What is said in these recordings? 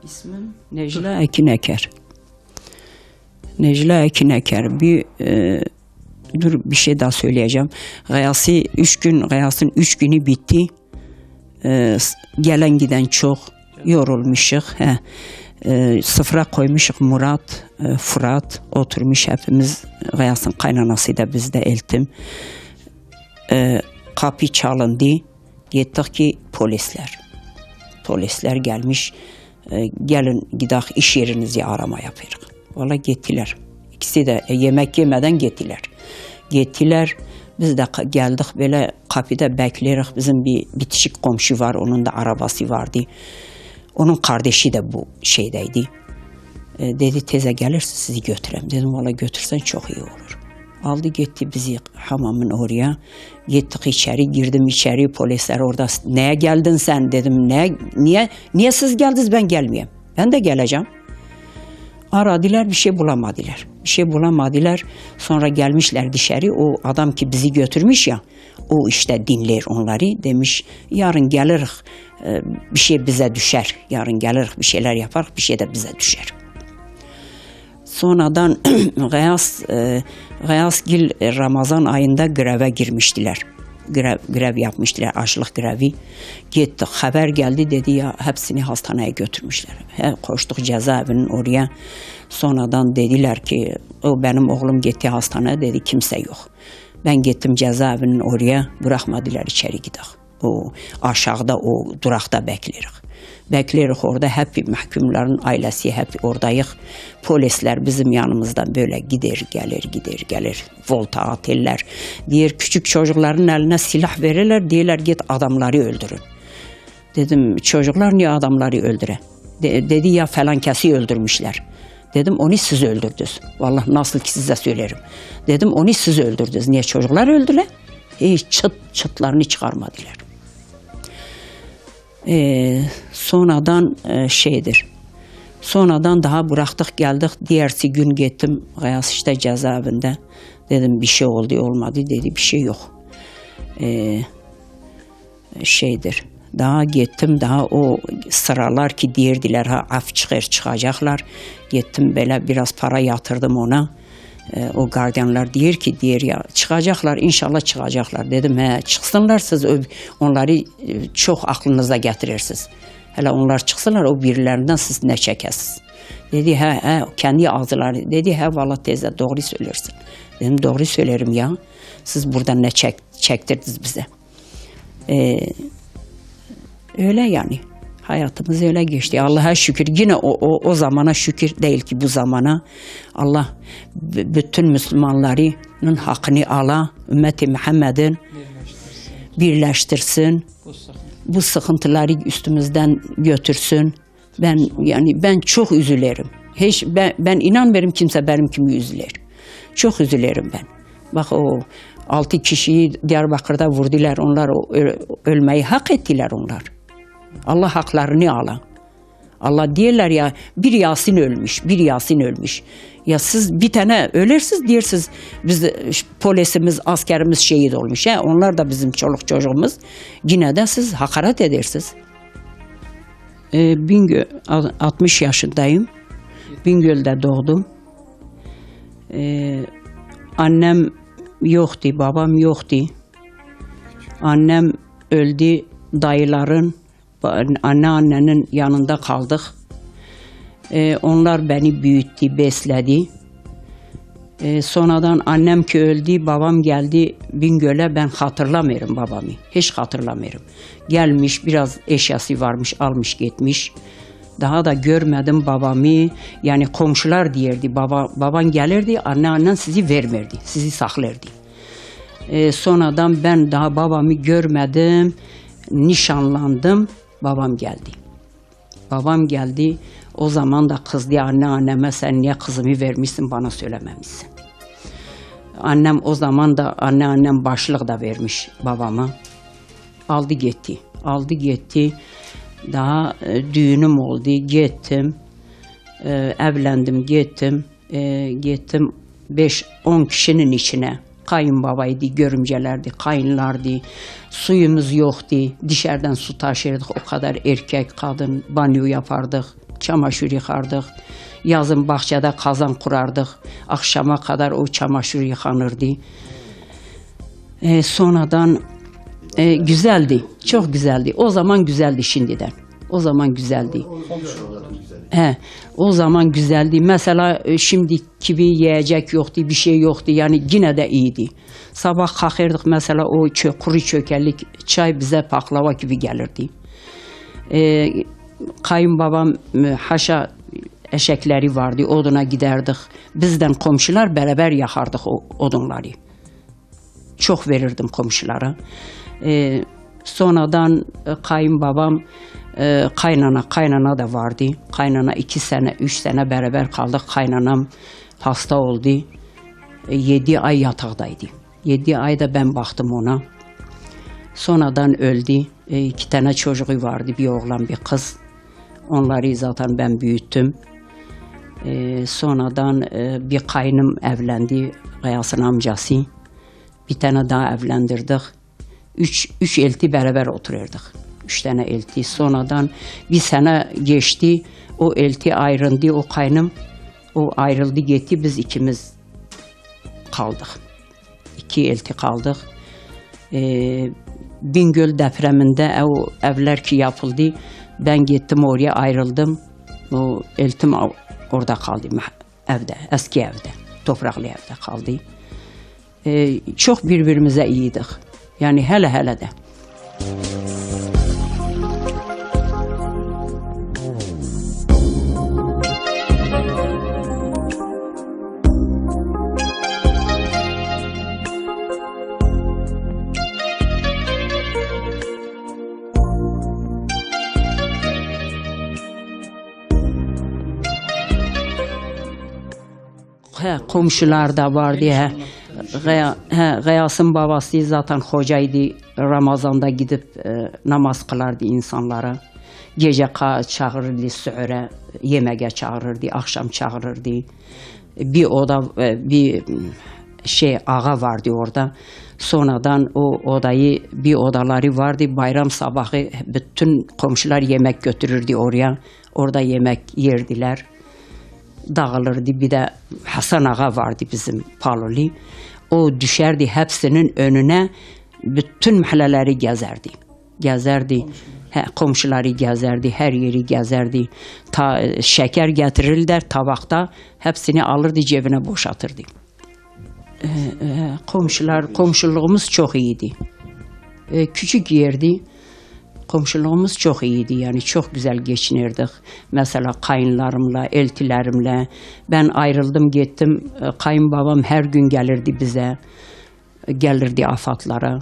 İsmim Necla Ekin Eker. Necla Ekin Eker. Dur bir şey daha söyleyeceğim. Gayas'ın 3 günü bitti. Gelen giden çok yorulmuşuk. Sıfıra koymuşuk Murat, Fırat oturmuş hepimiz. Gayas'ın kaynanası da bizde Eltim. Kapı çalındı. Gittik ki polisler gelmiş. Gelin gidelim iş yerinizi arama yapıyoruz. Valla gittiler. İkisi de yemek yemeden gittiler. Biz de geldik böyle kapıda bekliyoruz. Bizim bir bitişik komşu var. Onun da arabası vardı. Onun kardeşi de bu şeydeydi. Dedi teyze gelirse sizi götüreyim. Dedim valla götürsen çok iyi olur. Aldı gitti bizi hamamın oraya. Gittik içeri, girdim içeri, polisler orada. Neye geldin sen dedim. Niye siz geldiniz ben gelmeyeyim. Ben de geleceğim. Aradılar bir şey bulamadılar. Sonra gelmişler dışarı. O adam ki bizi götürmüş ya. O işte dinler onları. Demiş yarın geliriz bir şey bize düşer. Yarın geliriz bir şeyler yaparız bir şey de bize düşer. Sonradan Gayasgil Ramazan ayında greve girmiştiler. Grev yapmıştılar, açlık grevi. Gittik, haber geldi dedi ya hepsini hastaneye götürmüşler. Koştuk cezaevinin oraya. Sonradan dediler ki o benim oğlum gitti hastaneye dedi kimse yok. Ben gittim cezaevinin oraya bırakmadılar içeri gidelim. O aşağıda o durakta bekleriz orada hep mahkumların ailesi hep oradayız. Polisler bizim yanımızdan böyle gider gelir volta atırlar. Diğer küçük çocukların eline silah verirler diyorlar git adamları öldürün. Dedim çocuklar niye adamları öldüre? Dedi ya falan kesi öldürmüşler. Dedim onu siz öldürdünüz. Vallahi nasıl ki size söylerim. Dedim onu siz öldürdünüz. Niye çocuklar öldüler? Hiç çıtlarını çıkarmadılar. Sonradan daha bıraktık geldik. Diğersi gün gittim Gayas işte cezaevinde. Dedim bir şey oldu olmadı dedi bir şey yok. Daha gittim daha o sıralar ki diyerdiler ha af çıkacaklar. Gittim böyle biraz para yatırdım ona. O gardiyanlar diyor ya çıkacaklar inşallah çıkacaklar. Dedim çıksınlar siz onları çok aklınıza getirirsiniz. Hele onlar çıksınlar o birilerinden siz ne çekesiniz. Dedi kendi ağzıları dedi vallahi teyze doğru söylersin. Dedim doğru söylerim ya. Siz buradan ne çektirdiniz bize. Öyle yani. Hayatımız öyle geçti. Allah'a şükür. Yine o zamana şükür değil ki bu zamana. Allah bütün Müslümanların hakkını ala, ümmeti Muhammed'in birleştirsin. Bu sıkıntıları üstümüzden götürsün. Ben çok üzülürüm. Ben inanmıyorum kimse benim gibi üzülür. Çok üzülürüm ben. Bak o 6 kişiyi Diyarbakır'da vurdular. Onlar ölmeyi hak ettiler onlar. Allah haklarını ala. Allah diyorlar ya bir Yasin ölmüş. Ya siz bir tane ölürsünüz diyorsunuz biz polisimiz askerimiz şehit olmuş. Onlar da bizim çoluk çocuğumuz. Yine de siz hakaret edersiniz. 60 yaşındayım. Bingöl'de doğdum. Annem yoktu, babam yoktu. Annem öldü, dayıların anneannenin yanında kaldık. Onlar beni büyüttü, besledi. Sonradan annem ki öldü, babam geldi Bingöl'e ben hatırlamıyorum babamı. Hiç hatırlamıyorum. Gelmiş biraz eşyası varmış almış gitmiş. Daha da görmedim babamı. Yani komşular diyerdi. Baban gelirdi anneannen sizi vermerdi. Sizi saklardı. Sonradan ben daha babamı görmedim. Nişanlandım. Babam geldi. O zaman da kızdı anneanneme sen niye kızımı vermişsin bana söylememişsin. Annem o zaman da anneannem başlık da vermiş babama. Aldı gitti. Daha düğünüm oldu. Gittim. Evlendim gittim. Gittim 5-10 kişinin içine. Kayınbabaydı, görümcelerdi, kayınlardı. Suyumuz yoktu. Dışarıdan su taşırdık. O kadar erkek, kadın banyo yapardık. çamaşır yıkardık. Yazın bahçede kazan kurardık. Akşama kadar o çamaşır yıkanırdı. Sonradan güzeldi, çok güzeldi. O zaman güzeldi şimdiden. O zaman güzeldi. O zaman güzeldi. Mesela şimdiki gibi yiyecek yoktu, bir şey yoktu. Yani yine de iyiydi. Sabah kalkırdık mesela o kuru çökellik çay bize baklava gibi gelirdi. Kayınbabam haşa eşekleri vardı, oduna giderdik. Bizden komşular beraber yakardık o odunları. Çok verirdim komşulara. Sonradan kayınbabam, kaynana da vardı. Kaynana 2 sene, 3 sene beraber kaldık. Kaynanam hasta oldu. 7 ay yataktaydı. 7 ayda ben baktım ona. Sonradan öldü. 2 tane çocuğu vardı, bir oğlan bir kız. Onları zaten ben büyüttüm. Sonradan bir kaynım evlendi, Gayas'ın amcası. Bir tane daha evlendirdik. Üç elti beraber otururduk. 3 tane elti. Sonradan bir sene geçti. O elti ayrıldı, o kaynım. O ayrıldı gitti, biz ikimiz kaldık. 2 elti kaldık. Bingöl depreminde o evler ki yapıldı. Ben gittim oraya, ayrıldım. O eltim orada kaldı, evde, eski evde. Topraklı evde kaldı. Çok birbirimize iyiydik. Yani hele de. Komşular da vardı. Gayas'ın babası zaten hocaydı. Ramazan'da gidip namaz kılardı insanlara. Gece çağırırdı sühre, yemeğe çağırırdı, akşam çağırırdı. Bir oda, bir ağa vardı orada. Sonradan o odayı, bir odaları vardı. Bayram sabahı bütün komşular yemek götürürdü oraya. Orada yemek yerdiler. Dağılırdı. Bir de Hasan Ağa vardı bizim Paloli. O düşerdi hepsinin önüne, bütün mahalleleri gezerdi. Komşuları gezerdi, her yeri gezerdi. Şeker getirirler tabakta, hepsini alırdı, cebine boşaltırdı. Komşuluğumuz çok iyiydi. Küçük yerdi. Komşuluğumuz çok iyiydi, yani çok güzel geçinirdik. Mesela kayınlarımla, eltilerimle. Ben ayrıldım gittim, kayınbabam her gün gelirdi bize. Gelirdi afatlara.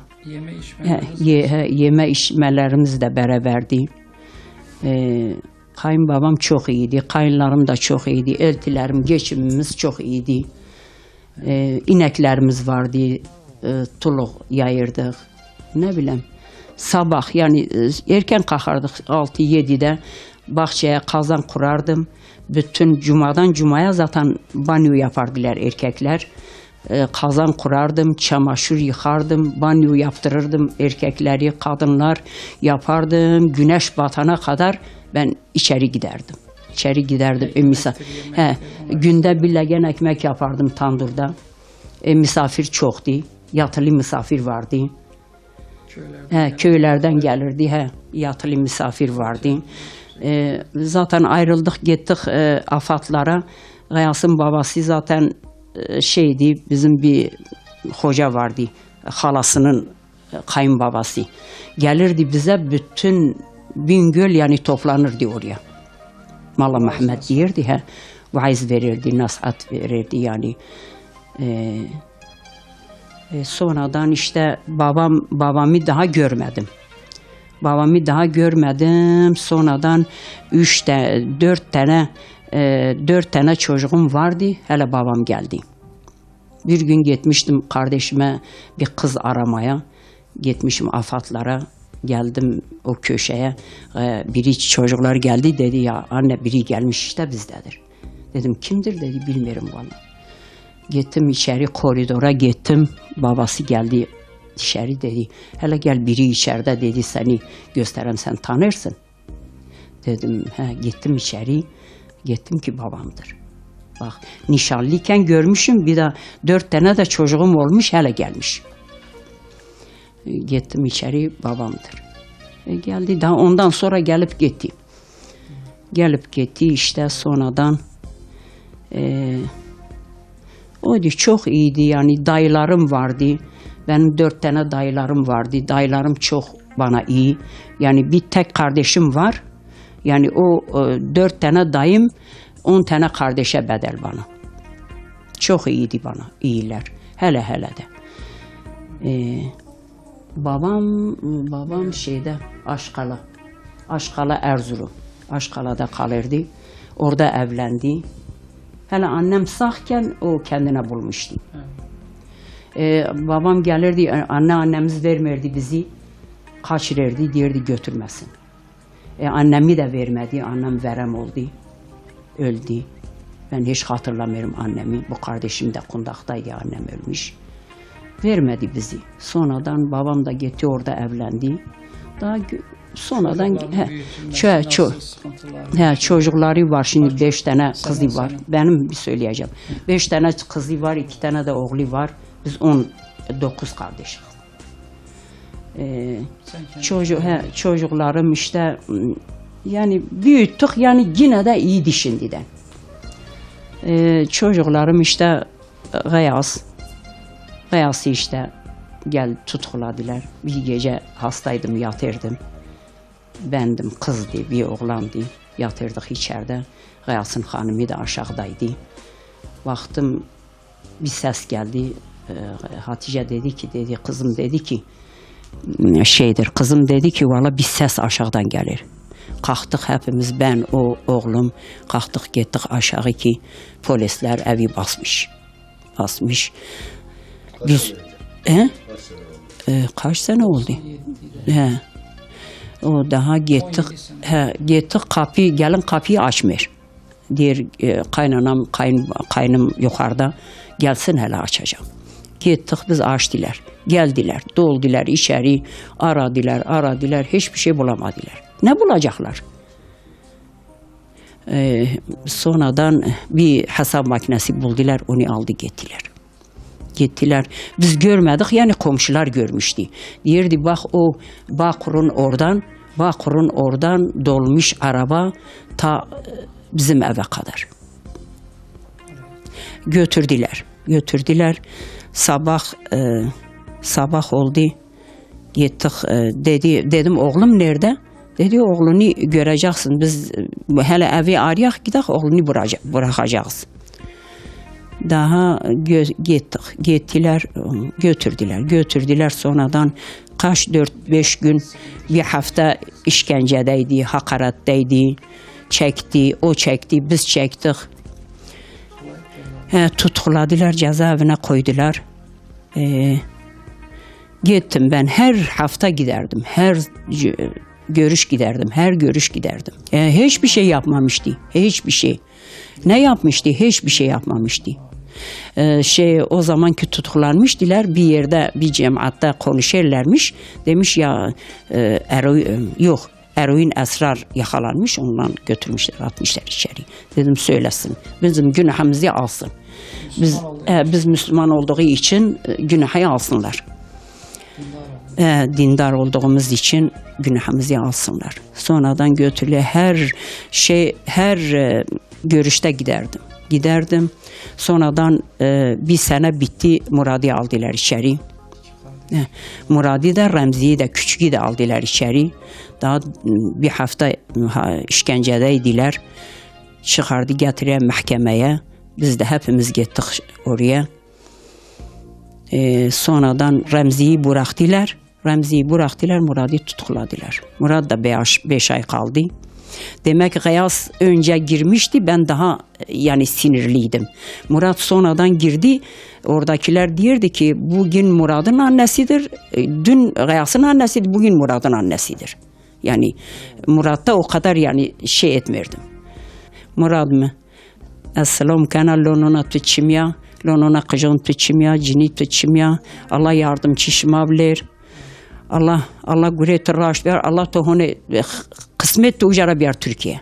Yeme içmelerimiz de beraberdi. Kayınbabam çok iyiydi, kayınlarım da çok iyiydi. Eltilerim, geçimimiz çok iyiydi. İneklerimiz vardı, tuluk yayırdık. Ne bileyim. Sabah yani erken kalkardık 6-7'de bahçeye kazan kurardım. Bütün cumadan cumaya zaten banyo yapardılar erkekler. Kazan kurardım, çamaşır yıkardım, banyo yaptırırdım erkekleri, kadınlar yapardım. Güneş batana kadar ben içeri giderdim. Günde bir legen ekmek yapardım tandırda. Misafir çoktu, yatılı misafir vardı. Köylerden gelirdi, yatılı misafir vardı. Zaten ayrıldık gittik afatlara. Gayas'ın babası zaten bizim bir hoca vardı, halasının kayınbabası. Gelirdi bize, bütün Bingöl yani toplanırdı oraya. Malla Mehmet yerdi, vaiz verirdi, nasihat verirdi yani. Sonradan işte babamı daha görmedim. Sonradan 4 tane çocuğum vardı. Hele babam geldi. Bir gün gitmiştim kardeşime bir kız aramaya. Gitmişim afatlara. Geldim o köşeye. Çocuklar geldi, dedi ya anne biri gelmiş işte bizdedir. Dedim kimdir, dedi bilmiyorum vallahi. Gittim içeri, koridora gittim. Babası geldi içeri, dedi hele gel biri içeride, dedi seni gösterem, sen tanırsın. Dedim, gittim içeri. Gittim ki babamdır. Bak, nişanlıyken görmüşüm, bir de 4 tane de çocuğum olmuş, hele gelmiş. Gittim içeri, babamdır. Geldi, daha ondan sonra gelip gitti. Gelip gitti işte sonradan. Oydu, çok iyiydi yani, dayılarım vardı. Benim 4 tane dayılarım vardı. Dayılarım çok bana iyi. Yani bir tek kardeşim var. Yani o 4 tane dayım 10 tane kardeşe bedel bana. Çok iyiydi bana, iyiler. Hele de. Babam şeyde, Aşkala Erzurum. Aşkala'da kalırdı. Orada evlendi. Hele annem sağken o kendine bulmuştu. Babam gelirdi, annemiz vermerdi bizi. Kaçırırdı, derdi götürmesin. Annemi de vermedi, annem verem oldu. Öldü. Ben hiç hatırlamıyorum annemi. Bu kardeşim de kundaktaydı, annem ölmüş. Vermedi bizi. Sonradan babam da gitti, orada evlendi. Daha sonradan çocukları var. Şimdi 5 tane kızı var. Benim bir söyleyeceğim. 5 tane kızı var, 2 tane de oğlu var. Biz 19 kardeşiz. Çocuklarım işte yani büyüttük, yani yine de iyiydi şimdiden. Çocuklarım işte Gıyas'ı işte gel tutukladılar. Bir gece hastaydım, yatırdım. Bendim, kızdı, bir oğlandı. Yatırdık içeride. Gıyas'ın hanımı da aşağıdaydı. Baktım bir ses geldi. Hatice dedi ki, kızım dedi ki kızım dedi ki valla bir ses aşağıdan gelir. Kalktık hepimiz, ben, o oğlum, kalktık gittik aşağı ki polisler evi basmış. Biz kaç sene oldu? O daha gittik gelin kapıyı açmıyor. Diğer kaynım yukarıda, gelsin hele açacağım. Gittik, biz açtılar. Geldiler, doldular içeri, aradılar, hiçbir şey bulamadılar. Ne bulacaklar? Sonradan bir hesap makinesi buldular, onu aldı gittiler. Biz görmedik, yani komşular görmüştü. Yerdi bak, o Bağkur'un oradan dolmuş araba ta bizim eve kadar. Götürdüler. Sabah oldu. Gittik, dedim oğlum nerede? Dedi oğlunu göreceksin. Biz hele evi arayak, gidek oğlunu bırakacağız. Daha gittiler, götürdüler. Sonradan kaç 4-5 gün, bir hafta işkencedeydi, hakaretteydi. O çekti, biz çektik. Tutukladılar, cezaevine koydular. Gittim ben, her hafta giderdim, her görüş giderdim. Hiçbir şey yapmamıştı, hiçbir şey. Ne yapmıştı? Hiçbir şey yapmamıştı. O zamanki tutuklanmıştılar, bir yerde, bir cemaatte konuşurlarmış. Demiş ya eroin esrar yakalanmış, ondan götürmüşler, atmışlar içeri. Dedim söylesin, bizim günahımızı alsın. Biz Müslüman olduğu için günahı alsınlar. Dindar olduğumuz için günahımızı alsınlar. Sonradan götürüyor, her görüşte giderdim. Sonradan bir sene bitti, Murad'ı aldılar içeri. Murad'ı da, Remzi'yi de, Küçük'ü de aldılar içeri. Daha bir hafta işkencedeydiler. Çıkardı, getiriyor mahkemeye. Biz de hepimiz gittik oraya. Sonradan Remzi'yi bıraktılar, Murad'ı tutukladılar. Murad da 5 ay kaldı. Demek ki Gıyas önce girmişti, ben daha yani sinirliydim. Murad sonradan girdi, oradakiler diyordu ki bugün Murad'ın annesidir, dün Gıyas'ın annesidir, bugün Murad'ın annesidir. Yani Murad'da o kadar yani şey etmirdim. Murad mı? Esselam kana lonona tutçimya, lonona kıcan tutçimya, cini tutçimya, Allah yardımcı şımavler. Allah güretir raşlar, Allah tohune Kısmet de ucara bir Türkiye.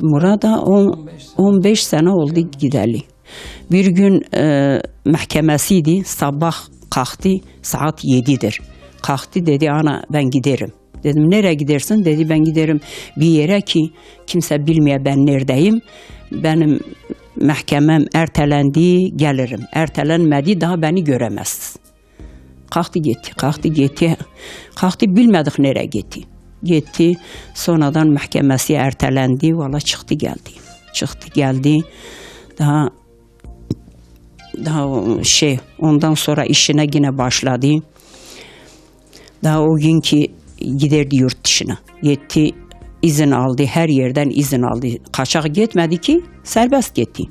Murat'a 15 sene oldu gideli. Bir gün mahkemesiydi, sabah kalktı, saat 7'dir. Kalktı dedi, ana ben giderim. Dedim nereye gidersin? Dedi ben giderim bir yere ki kimse bilmeye ben neredeyim. Benim mahkemem ertelendi, gelirim. Ertelenmedi, daha beni göremezsiniz. Kalktı gitti. Kalktı bilmedik nereye gitti. Gitti, sonradan mahkemesi ertelendi, valla çıktı geldi. Daha ondan sonra işine yine başladı. Daha o gün ki giderdi yurt dışına. Gitti, izin aldı, her yerden izin aldı. Kaçak gitmedi ki, serbest gitti.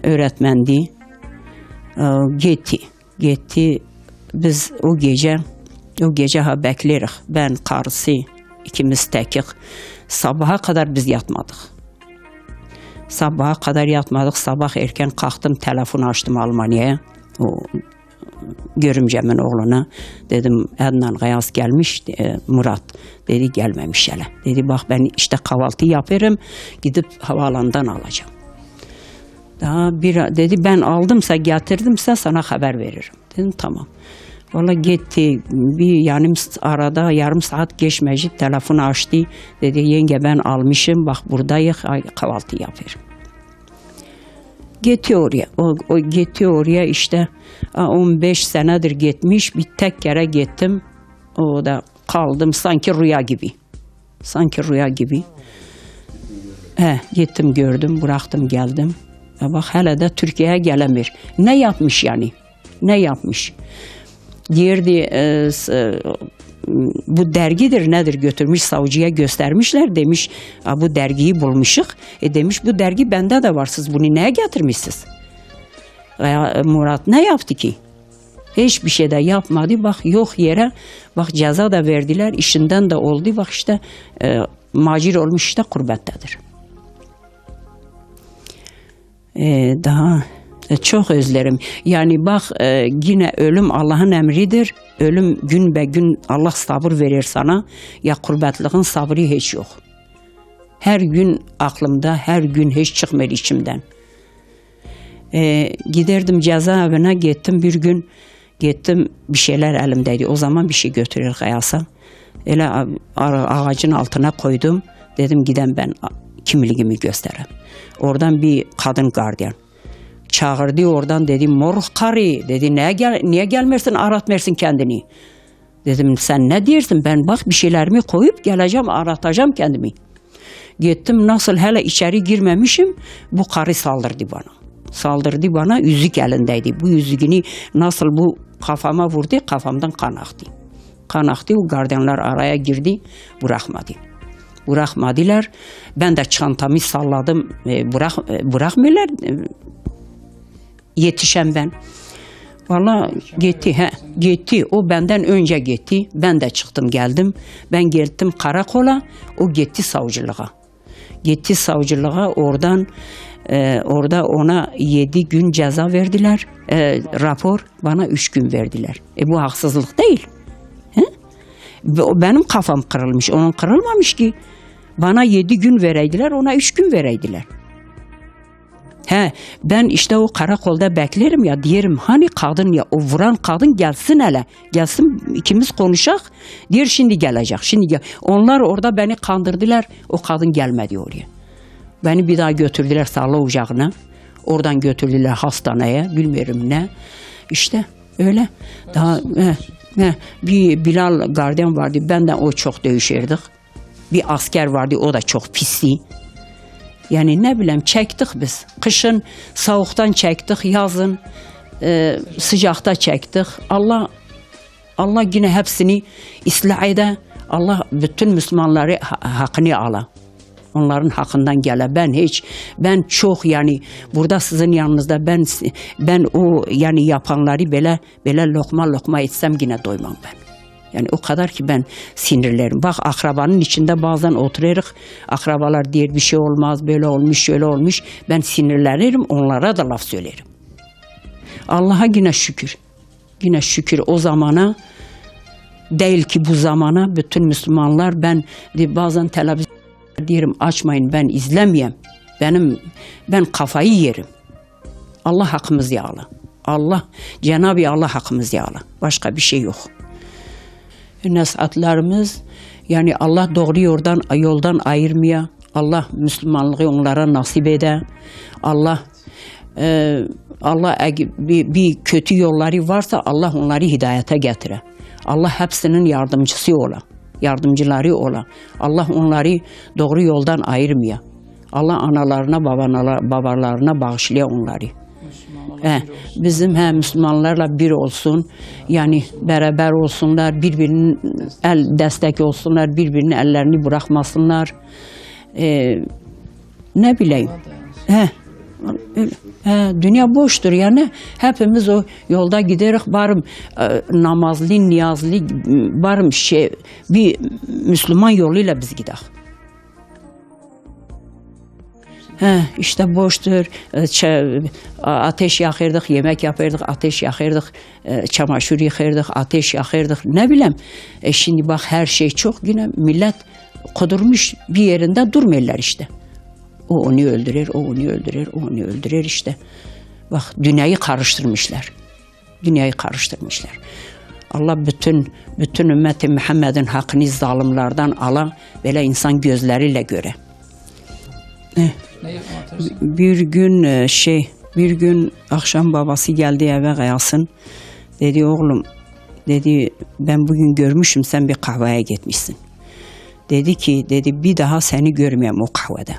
Öğretmendi. Gitti. Biz o gece beklerik. Ben, karısı, ikimiz tekik. Sabaha kadar biz yatmadık. Sabah erken kalktım, telefon açtım Almanya'ya. O görümcemin oğluna. Dedim Adnan Gayas gelmiş, Murat. Dedi gelmemiş hele. Dedi bak ben işte kahvaltı yaparım, gidip havaalanından alacağım. Dedi ben aldımsa, getirdimse sana haber veririm. Dedim tamam. Valla gitti, arada yarım saat geçmeci telefonu açtı. Dedi yenge ben almışım, bak buradayız, kahvaltı yapıyorum. Gitti oraya. O gitti oraya işte 15 senedir gitmiş, bir tek kere gittim. O da kaldım sanki rüya gibi. Gittim gördüm, bıraktım geldim. Bak hele de Türkiye'ye gelemiyor. Ne yapmış yani? Ne yapmış? Derdi bu dergidir nedir götürmüş savcıya göstermişler, demiş bu dergiyi bulmuşuk. Demiş bu dergi bende de var, siz bunu neye getirmişsiniz? Murat ne yaptı ki? Hiçbir şey de yapmadı. Bak yok yere, bak ceza da verdiler, işinden de oldu. Bak işte macir olmuş, işte gurbettedir. Daha çok özlerim. Yani bak yine ölüm Allah'ın emridir. Ölüm gün be gün Allah sabır verir sana. Ya gurbetliğin sabrı hiç yok. Her gün aklımda, her gün hiç çıkmıyor içimden. Giderdim cezaevine, gittim bir gün. Gittim, bir şeyler elimdeydi. O zaman bir şey götürür Gayas'a. Öyle ağacın altına koydum. Dedim giden ben kimliğimi göstereyim. Oradan bir kadın gardiyan çağırdı, oradan dedi moruk karı, dedi niye gelmersin, aratmersin kendini. Dedim sen ne diyorsun, ben bak bir şeylerimi koyup geleceğim, aratacağım kendimi. Gittim, nasıl hele içeri girmemişim, bu karı saldırdı bana, yüzük elindeydi. Bu yüzüğünü nasıl bu kafama vurdu, kafamdan kan aktı. O gardiyanlar araya girdi, bırakmadılar. Ben de çantamı salladım, bırakmıyorlar. Yetişen ben. Valla gitti. O benden önce gitti. Ben de çıktım geldim. Ben geldim karakola. O gitti savcılığa. Orada ona 7 gün ceza verdiler. Rapor bana 3 gün verdiler. Bu haksızlık değil. Benim kafam kırılmış. Onun kırılmamış ki. Bana 7 gün vereydiler. Ona 3 gün vereydiler. Ben işte o karakolda beklerim ya, diyelim hani kadın ya, o vuran kadın gelsin hele. Gelsin ikimiz konuşak. Diyor şimdi gelecek. Onlar orada beni kandırdılar. O kadın gelmedi oraya. Beni bir daha götürdüler sağlık ocağına. Oradan götürdüler hastaneye. Bilmiyorum ne. İşte öyle. Daha bir Bilal gardiyan vardı. Benden o çok dövüşürdük. Bir asker vardı. O da çok pisti. Yani ne bileyim çektik biz. Kışın soğuktan çektik, yazın sıcakta çektik. Allah yine hepsini ıslah ede. Allah bütün Müslümanları hakkını ala. Onların hakkından gele. Ben çok yani burada sizin yanınızda ben o yani yapanları böyle lokma etsem yine doymam ben. Yani o kadar ki ben sinirlerim. Bak akrabanın içinde bazen oturuyoruz. Akrabalar diyor bir şey olmaz, böyle olmuş, şöyle olmuş. Ben sinirlenirim, onlara da laf söylerim. Allah'a yine şükür. Yine şükür o zamana değil ki bu zamana bütün Müslümanlar bazen televizyon diyorum açmayın ben izlemeyeyim. Ben kafayı yerim. Allah hakkımızı ala. Cenab-ı Allah hakkımızı ala. Başka bir şey yok. Nasihatlarımız yani Allah doğru yoldan ayırmaya, Allah Müslümanlığı onlara nasip ede. Allah bir kötü yolları varsa Allah onları hidayete getire. Allah hepsinin yardımcıları ola. Allah onları doğru yoldan ayırmaya. Allah analarına, babalarına bağışlaya onları. Bizim Müslümanlarla bir olsun, yani beraber olsunlar, birbirinin destek olsunlar, birbirinin ellerini bırakmasınlar. Ne bileyim. Dünya boştur yani. Hepimiz o yolda giderek barım namazlı, niyazlı, barım bir Müslüman yoluyla biz gidelim. İşte boştur. Ateş yakırdık, yemek yapırdık, ateş yakırdık, çamaşır yıkırdık, ateş yakırdık. Ne bileyim. Şimdi bak her şey çok yine millet kudurmuş bir yerinde durmuyorlar işte. O onu öldürür, o onu öldürür, o onu öldürür işte. Bak dünyayı karıştırmışlar. Allah bütün ümmeti Muhammed'in hakkını zalimlerden ala, böyle insan gözleriyle göre. Bir gün akşam babası geldi eve Gayas'ın. Dedi oğlum, dedi ben bugün görmüşüm sen bir kahveye gitmişsin. Dedi bir daha seni görmeyeyim o kahvede.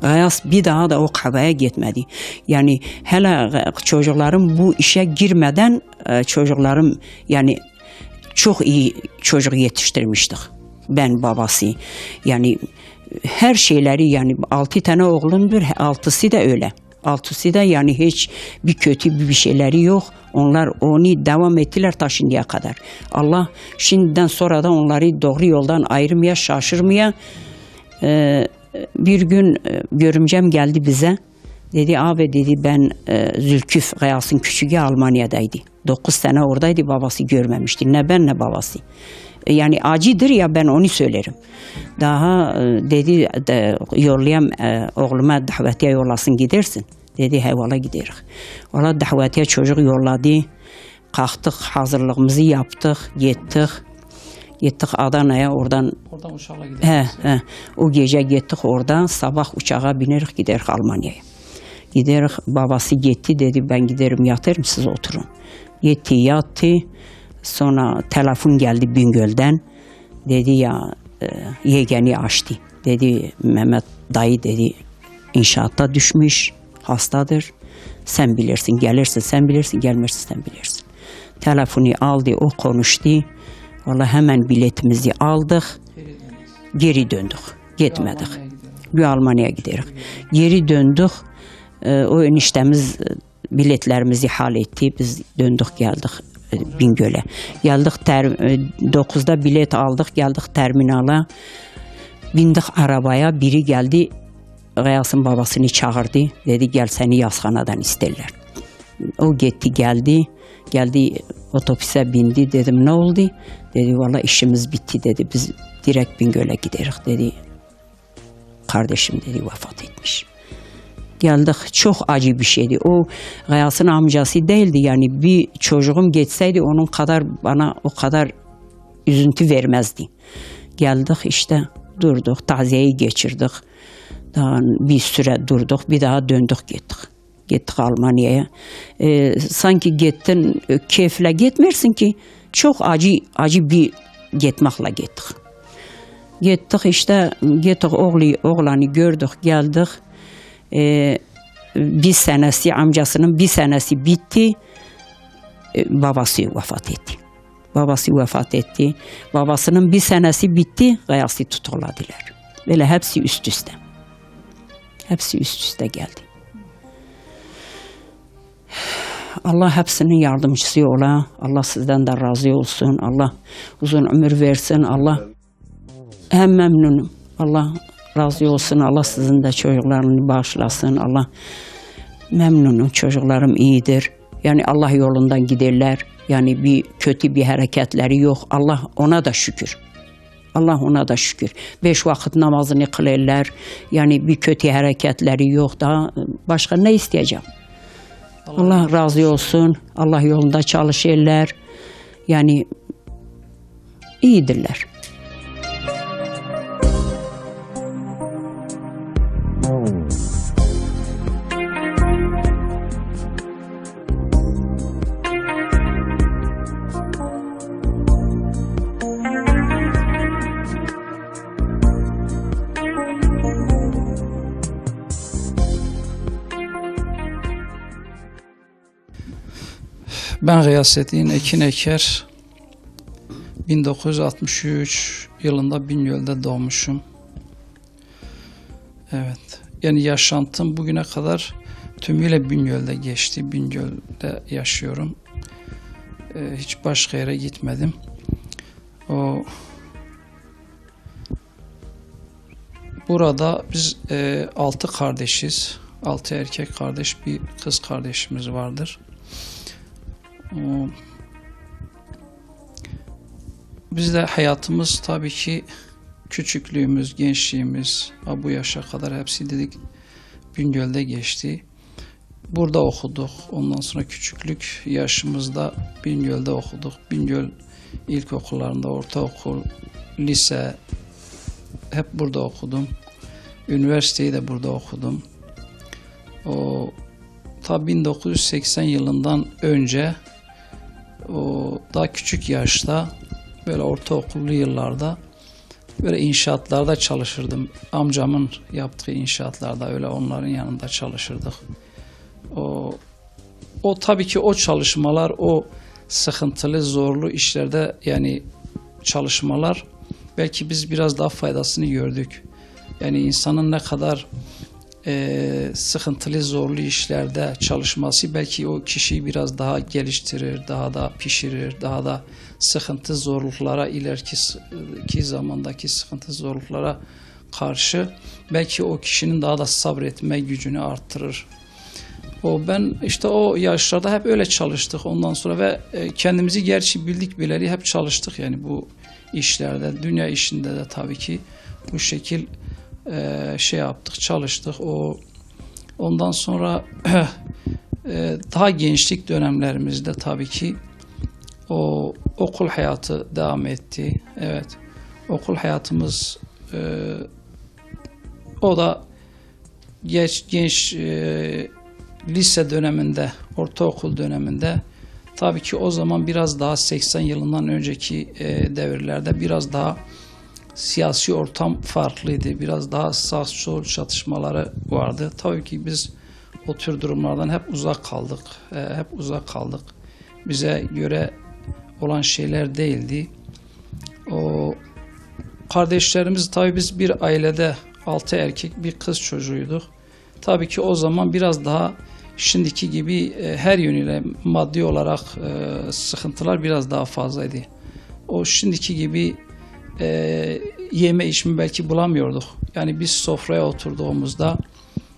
Gayas bir daha da o kahveye gitmedi. Yani hele çocuklarım bu işe girmeden çocuklarım yani çok iyi çocuk yetiştirmiştik. Ben babası yani her şeyleri yani 6 tane oğlumdur, 6'sı da öyle. 6'sı da yani hiç bir kötü bir şeyleri yok. Onlar onu devam ettiler ta şimdiye kadar. Allah şimdiden sonra da onları doğru yoldan ayırmaya, şaşırmaya. Bir gün görümcem geldi bize. Dedi abi dedi ben Zülküf Gayas'ın küçüğü Almanya'daydı. 9 sene oradaydı, babası görmemişti. Ne ben ne babası. Yani acıdır ya, ben onu söylerim. Daha dedi yollayayım oğluma davetiye yollasın gidersin. Dedi heyvala gideriz. Valla davetiye çocuk yolladı. Kalktık, hazırlığımızı yaptık, gittik Adana'ya, oradan uçakla gidiyoruz. O gece gittik oradan, sabah uçağa binerek giderik Almanya'ya. Giderik, babası gitti, dedi ben giderim yatırım siz oturun. Gitti yattı. Sonra telefon geldi Bingöl'den. Dedi ya yegeni açtı. Dedi Mehmet dayı dedi inşaatta düşmüş, hastadır. Sen bilirsin, gelirsin sen bilirsin, gelmezsin sen bilirsin. Telefonu aldı, o konuştu. Vallahi hemen biletimizi aldık. Geri döndük. Gitmedik. Bir Almanya'ya giderik. Geri döndük. O eniştemiz biletlerimizi halletti. Biz döndük geldik Bingöl'e. Geldik 9'da bilet aldık, geldik terminala. Bindik arabaya, biri geldi Gayas'ın babasını çağırdı. Dedi gel seni yazıhanadan isterler. O gitti geldi otobüse bindi. Dedim ne oldu? Dedi valla işimiz bitti dedi. Biz direkt Bingöl'e giderik dedi. Kardeşim dedi vefat etmiş. Geldik, çok acı bir şeydi. O Gayas'ın amcası değildi, yani bir çocuğum geçseydi onun kadar bana o kadar üzüntü vermezdi. Geldik işte, durduk, taziyeyi geçirdik. Daha bir süre durduk, bir daha döndük gittik. Gittik Almanya'ya. Sanki gittin, keyifle gitmersin ki, çok acı bir gitmekle gittik. Gittik işte, gittik oğlanı gördük, geldik. Bir senesi, amcasının bir senesi bitti. Babası vefat etti. Babası vefat etti. Babasının bir senesi bitti, Gayas'ı tutukladılar. Böyle hepsi üst üste. Hepsi üst üste geldi. Allah hepsinin yardımcısı ola. Allah sizden de razı olsun. Allah uzun ömür versin. Allah hem memnunum. Allah razı olsun. Allah sizin de çocuklarını bağışlasın. Allah memnunum. Çocuklarım iyidir. Yani Allah yolundan giderler. Yani bir kötü bir hareketleri yok. Allah ona da şükür. Allah ona da şükür. 5 vakit namazını kılarlar. Yani bir kötü hareketleri yok. Daha başka ne isteyeceğim? Allah razı olsun. Allah yolunda çalışırlar. Yani iyidirler. Ben Gıyasettin Ekin Eker, 1963 yılında Bingöl'de doğmuşum. Evet, yani yaşantım bugüne kadar tümüyle Bingöl'de geçti. Bingöl'de yaşıyorum. Hiç başka yere gitmedim. Burada biz 6 kardeşiz. 6 erkek kardeş, bir kız kardeşimiz vardır. Biz de hayatımız tabii ki küçüklüğümüz, gençliğimiz, bu yaşa kadar hepsi dedik Bingöl'de geçti. Burada okuduk. Ondan sonra küçüklük yaşımızda Bingöl'de okuduk. Bingöl ilkokullarında, ortaokul, lise hep burada okudum. Üniversiteyi de burada okudum. Ta 1980 yılından önce daha küçük yaşta böyle ortaokullu yıllarda böyle inşaatlarda çalışırdım. Amcamın yaptığı inşaatlarda öyle onların yanında çalışırdık. O tabii ki o çalışmalar, o sıkıntılı, zorlu işlerde yani çalışmalar belki biz biraz daha faydasını gördük. Yani insanın ne kadar sıkıntılı, zorlu işlerde çalışması belki o kişiyi biraz daha geliştirir, daha da pişirir, daha da sıkıntı, zorluklara, ileriki zamandaki sıkıntı, zorluklara karşı belki o kişinin daha da sabretme gücünü arttırır. Ben işte o yaşlarda hep öyle çalıştık ondan sonra ve kendimizi gerçi bildik bileli hep çalıştık yani bu işlerde, dünya işinde de tabii ki bu şekil yaptık, çalıştık. Ondan sonra daha gençlik dönemlerimizde tabii ki o okul hayatı devam etti. Evet, okul hayatımız o da genç lise döneminde, ortaokul döneminde tabii ki o zaman biraz daha 80 yılından önceki devirlerde biraz daha siyasi ortam farklıydı. Biraz daha sağ sol çatışmaları vardı. Tabii ki biz o tür durumlardan hep uzak kaldık. Hep uzak kaldık. Bize göre olan şeyler değildi. Kardeşlerimiz tabii biz bir ailede 6 erkek bir kız çocuğuyduk. Tabii ki o zaman biraz daha şimdiki gibi her yönüyle maddi olarak sıkıntılar biraz daha fazlaydı. Şimdiki gibi yeme içme belki bulamıyorduk. Yani biz sofraya oturduğumuzda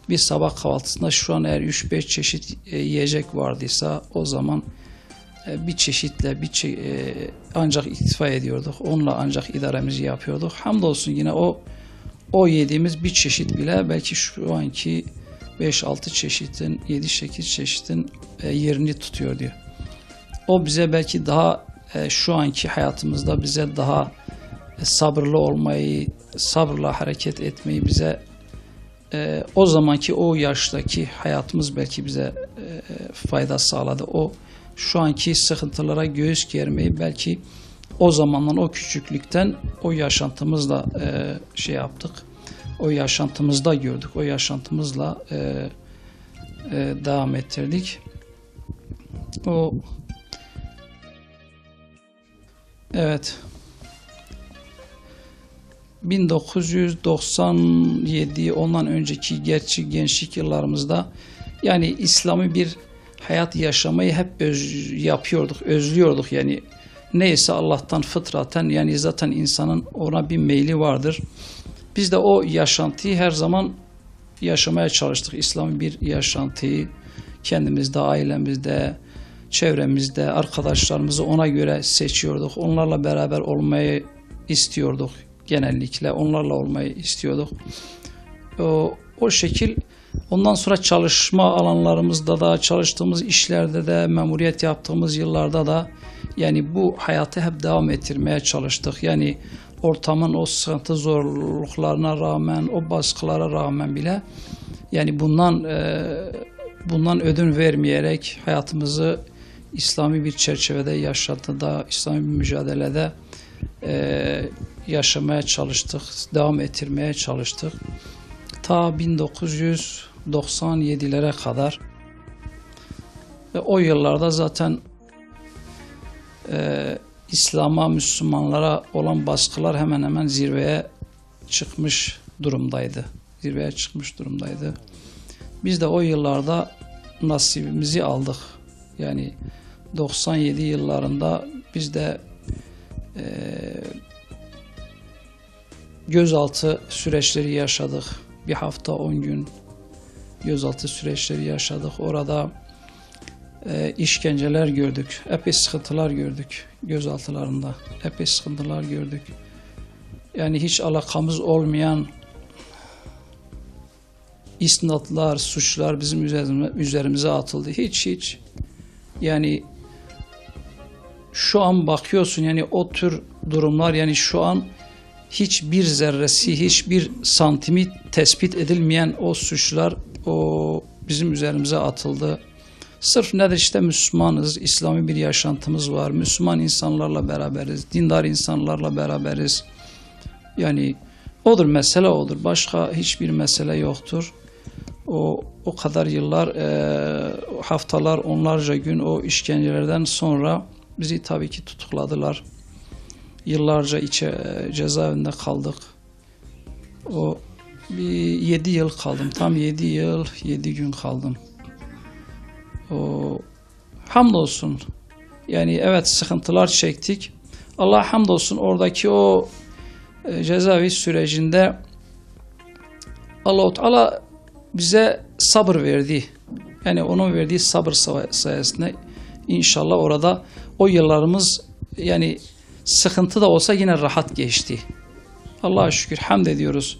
bir sabah kahvaltısında şu an eğer 3-5 çeşit yiyecek vardıysa o zaman bir çeşitle ancak iktifa ediyorduk. Onunla ancak idaremizi yapıyorduk. Hamdolsun yine o yediğimiz bir çeşit bile belki şu anki 5-6 çeşitin, 7-8 çeşitin yerini tutuyor diyor. O bize belki daha şu anki hayatımızda bize daha sabırlı olmayı, sabırla hareket etmeyi bize o zamanki o yaştaki hayatımız belki bize fayda sağladı. O şu anki sıkıntılara göğüs germeyi belki o zamandan, o küçüklükten, o yaşantımızla şey yaptık. O yaşantımızda gördük. O yaşantımızla devam ettirdik. Evet. 1997 ondan önceki gençlik yıllarımızda yani İslami bir hayat yaşamayı hep yapıyorduk, özlüyorduk yani. Neyse Allah'tan fıtraten yani zaten insanın ona bir meyli vardır. Biz de o yaşantıyı her zaman yaşamaya çalıştık. İslami bir yaşantıyı kendimizde, ailemizde, çevremizde, arkadaşlarımızı ona göre seçiyorduk. Onlarla beraber olmayı istiyorduk genellikle. Onlarla olmayı istiyorduk. O şekil ondan sonra çalışma alanlarımızda da, çalıştığımız işlerde de, memuriyet yaptığımız yıllarda da yani bu hayatı hep devam ettirmeye çalıştık. Yani ortamın o sıkıntı zorluklarına rağmen, o baskılara rağmen bile yani bundan ödün vermeyerek hayatımızı İslami bir çerçevede yaşatıda, İslami bir mücadelede yaşamaya çalıştık, devam ettirmeye çalıştık. Ta 1997'lere kadar ve o yıllarda zaten İslam'a, Müslümanlara olan baskılar hemen hemen zirveye çıkmış durumdaydı. Biz de o yıllarda nasibimizi aldık. Yani 97 yıllarında biz de gözaltı süreçleri yaşadık. Bir hafta 10 gün gözaltı süreçleri yaşadık. Orada işkenceler gördük. Epey sıkıntılar gördük gözaltılarında. Epey sıkıntılar gördük. Yani hiç alakamız olmayan isnatlar, suçlar bizim üzerimize atıldı. Hiç. Yani şu an bakıyorsun yani o tür durumlar yani şu an hiçbir zerresi, hiçbir santimi tespit edilmeyen o suçlar o bizim üzerimize atıldı. Sırf nedir işte Müslümanız, İslami bir yaşantımız var, Müslüman insanlarla beraberiz, dindar insanlarla beraberiz. Yani odur mesele odur, başka hiçbir mesele yoktur. O kadar yıllar, haftalar, onlarca gün o işkencelerden sonra bizi tabii ki tutukladılar. Yıllarca cezaevinde kaldık. Bir 7 yıl kaldım. Tam 7 yıl, 7 gün kaldım. Hamdolsun. Yani evet sıkıntılar çektik. Allah hamdolsun oradaki o cezaevi sürecinde Allah-u Teala bize sabır verdi. Yani onun verdiği sabır sayesinde inşallah orada o yıllarımız yani sıkıntı da olsa yine rahat geçti. Allah'a şükür hamd ediyoruz.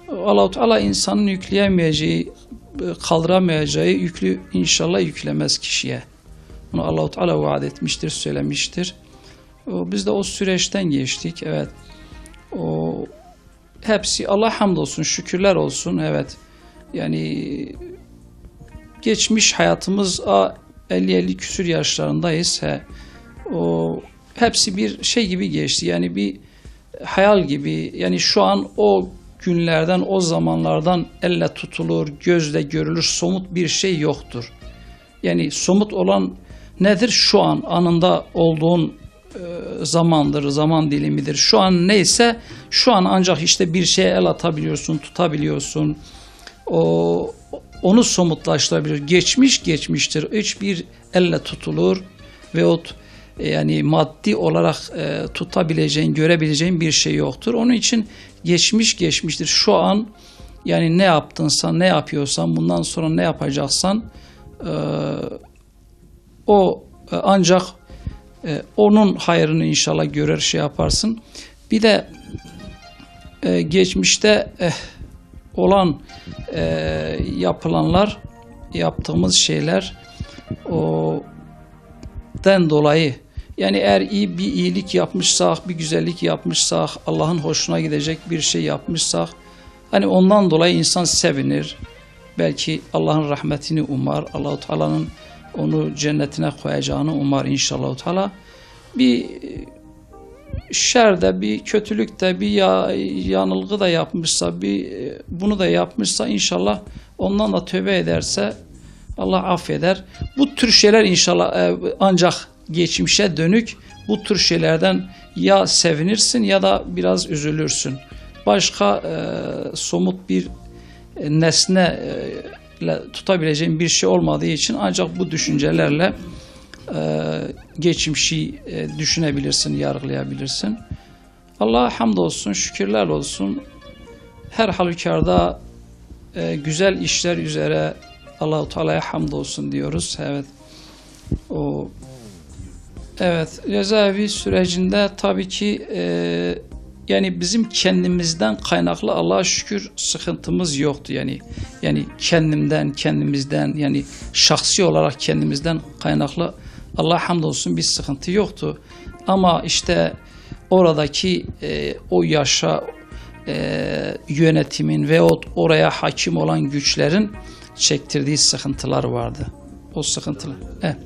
Allah-u Teala insanın yükleyemeyeceği, kaldıramayacağı yüklü inşallah yüklemez kişiye. Bunu Allah-u Teala vaat etmiştir, söylemiştir. Biz de o süreçten geçtik. Evet. Hepsi Allah hamdolsun, şükürler olsun. Evet. Yani geçmiş hayatımız 50-50 küsür yaşlarındayız. Hepsi bir şey gibi geçti. Yani bir hayal gibi. Yani şu an o günlerden, o zamanlardan elle tutulur, gözle görülür, somut bir şey yoktur. Yani somut olan nedir? Şu an anında olduğun zamandır, zaman dilimidir. Şu an neyse, şu an ancak işte bir şeye el atabiliyorsun, tutabiliyorsun. Onu somutlaştırabilir. Geçmiş geçmiştir. Hiçbir elle tutulur veyahut yani maddi olarak tutabileceğin, görebileceğin bir şey yoktur. Onun için geçmiş geçmiştir. Şu an yani ne yaptınsa, ne yapıyorsan, bundan sonra ne yapacaksan o ancak onun hayrını inşallah görür şey yaparsın. Bir de geçmişte olan yapılanlar, yaptığımız şeyler o den dolayı, yani eğer bir iyilik yapmışsak, bir güzellik yapmışsak, Allah'ın hoşuna gidecek bir şey yapmışsak, hani ondan dolayı insan sevinir. Belki Allah'ın rahmetini umar, Allah-u Teala'nın onu cennetine koyacağını umar inşallah Teala. Bir şerde, bir kötülükte, bir yanılgı da yapmışsa, bunu da yapmışsa inşallah ondan da tövbe ederse Allah affeder. Bu tür şeyler inşallah ancak geçmişe dönük bu tür şeylerden ya sevinirsin ya da biraz üzülürsün. Başka somut bir nesne tutabileceğin bir şey olmadığı için ancak bu düşüncelerle geçmişi düşünebilirsin, yargılayabilirsin. Allah'a hamdolsun, şükürler olsun. Her halükarda güzel işler üzere Allah-u Teala'ya hamdolsun diyoruz. Evet. Evet, cezaevi sürecinde tabii ki yani bizim kendimizden kaynaklı Allah'a şükür sıkıntımız yoktu yani kendimizden yani şahsi olarak kendimizden kaynaklı Allah'a hamdolsun bir sıkıntı yoktu. Ama işte oradaki o yaşa yönetimin veyahut oraya hakim olan güçlerin çektirdiği sıkıntılar vardı. O sıkıntılar. Evet.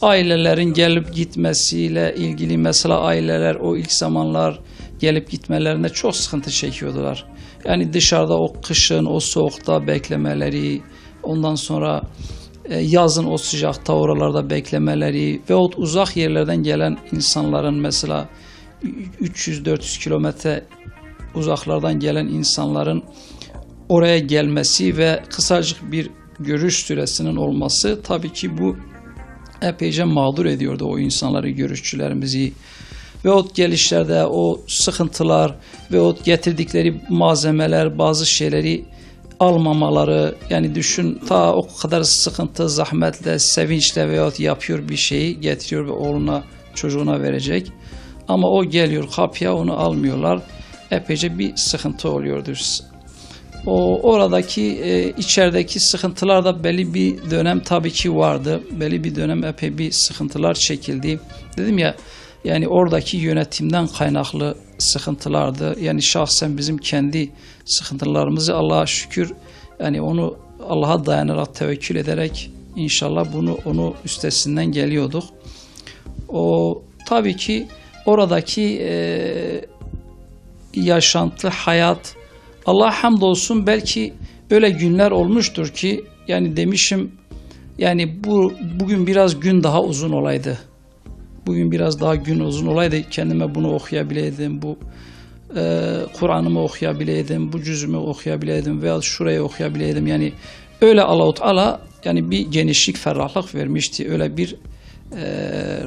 Ailelerin gelip gitmesiyle ilgili mesela aileler o ilk zamanlar gelip gitmelerinde çok sıkıntı çekiyordular. Yani dışarıda o kışın o soğukta beklemeleri, ondan sonra yazın o sıcakta oralarda beklemeleri veyahut uzak yerlerden gelen insanların mesela 300-400 kilometre uzaklardan gelen insanların oraya gelmesi ve kısacık bir görüş süresinin olması tabii ki bu epeyce mağdur ediyordu o insanları, görüşçülerimizi. Veyahut gelişlerde o sıkıntılar veyahut getirdikleri malzemeler, bazı şeyleri almamaları, yani düşün ta o kadar sıkıntı, zahmetle, sevinçle veyahut yapıyor bir şeyi getiriyor ve oğluna, çocuğuna verecek. Ama o geliyor kapıya, onu almıyorlar. Epeyce bir sıkıntı oluyordu. Oradaki içerideki sıkıntılar da belli bir dönem tabii ki vardı. Belli bir dönem epey bir sıkıntılar çekildi. Dedim ya, yani oradaki yönetimden kaynaklı sıkıntılardı. Yani şahsen bizim kendi sıkıntılarımızı Allah'a şükür, yani onu Allah'a dayanarak, tevekkül ederek inşallah onu üstesinden geliyorduk. Tabii ki oradaki yaşantı, hayat, Allah'a hamdolsun belki öyle günler olmuştur ki yani demişim yani bugün biraz gün daha uzun olaydı. Bugün biraz daha gün uzun olaydı, kendime bunu okuyabileydim, bu Kur'an'ımı okuyabileydim, bu cüzümü okuyabileydim veya şurayı okuyabileydim. Yani öyle Allah-u Teala yani bir genişlik, ferahlık vermişti. Öyle bir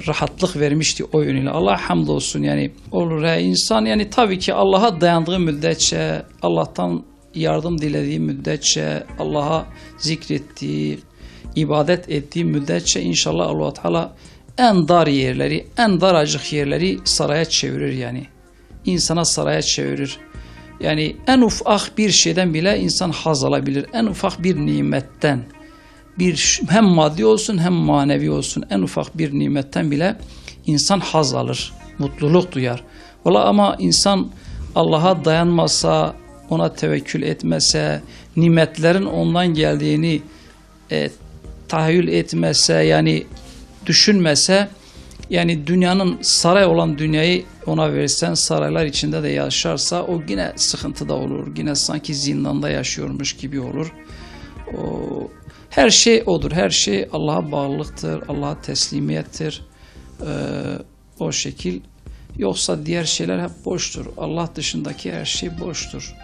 rahatlık vermişti o yönüyle. Allah hamdolsun yani olur ya insan yani tabii ki Allah'a dayandığı müddetçe, Allah'tan yardım dilediği müddetçe, Allah'a zikrettiği, ibadet ettiği müddetçe inşallah Allah Teala en dar yerleri, en daracık yerleri saraya çevirir yani. İnsana saraya çevirir. Yani en ufak bir şeyden bile insan haz alabilir. En ufak bir nimetten, hem maddi olsun hem manevi olsun en ufak bir nimetten bile insan haz alır, mutluluk duyar. Ama insan Allah'a dayanmasa, ona tevekkül etmese, nimetlerin ondan geldiğini tahayyül etmese, yani düşünmese, yani dünyanın saray olan dünyayı ona versen, saraylar içinde de yaşarsa o yine sıkıntıda olur. Yine sanki zindanda yaşıyormuş gibi olur. Her şey odur. Her şey Allah'a bağlılıktır. Allah'a teslimiyettir. O şekil. Yoksa diğer şeyler hep boştur. Allah dışındaki her şey boştur.